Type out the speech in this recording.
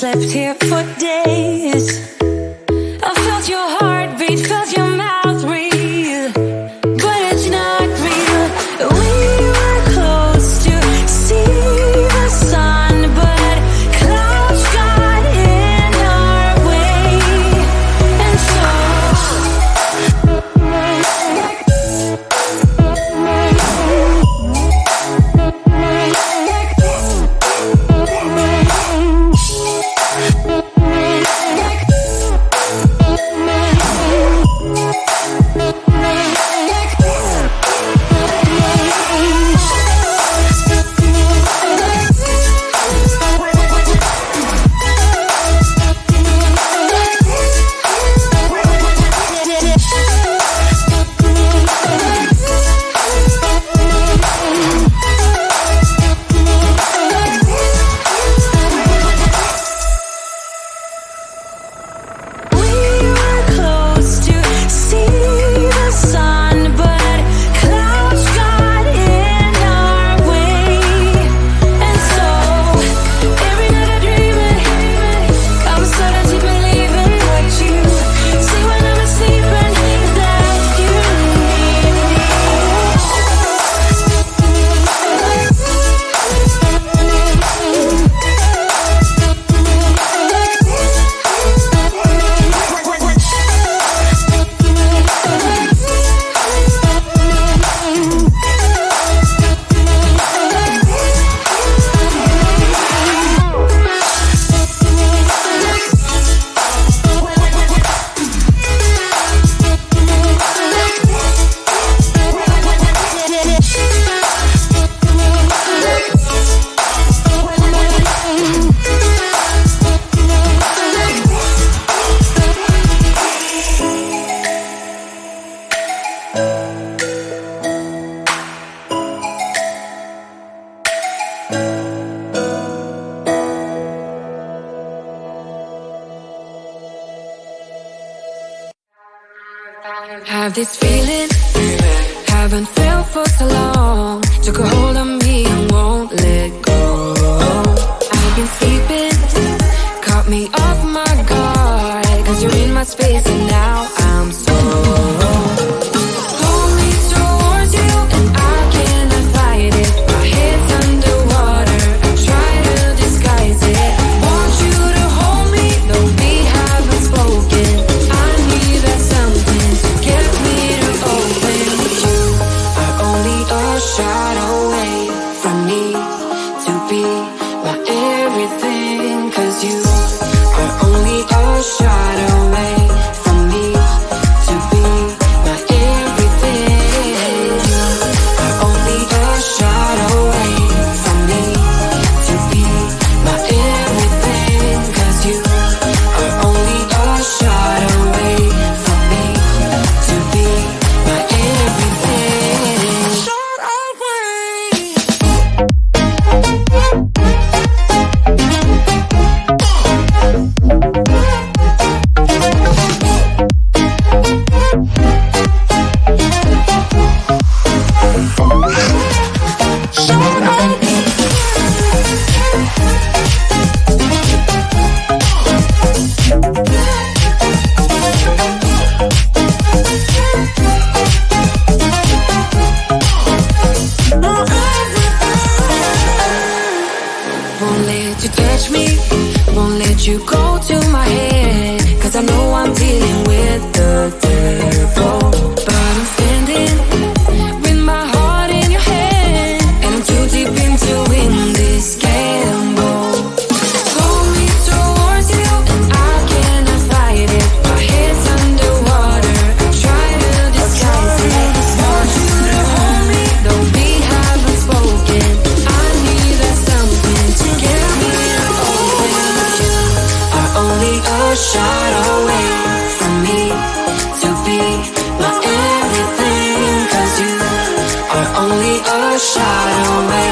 slept here for days. I felt your heartbeat, felt your mouth breathe, but it's not real. We were close to see the sun, but clouds got in our way, and so have this feeling, haven't felt for so long. Took a hold of me and won't let go. I've been sleeping, caught me off my guard, 'cause you're in my space and now I'm so pull me towards you and I cannot fight it. My head's underwater, I try to disguise it. Want you to hold me, though we haven't spoken. I need that something to get me to open. You are only a shot away from me to be my everything, 'cause you are only a shot away from me to be my everything. You are only a shot away from me to be my everything, 'cause you are only a shot away from me to be my everything. Shot away. Won't let you touch me, won't let you go to my head, 'cause I know I'm dealing with the devil. But I'm standing with my heart in your hand, and I'm too deep into in this gamble. Pull me towards you and I cannot fight it. My head's underwater, I try to disguise it. Want you to hold me, though we haven't spoken. I need that something to get me to open. You are only a shot away from me to be my everything, 'cause you are only a shot away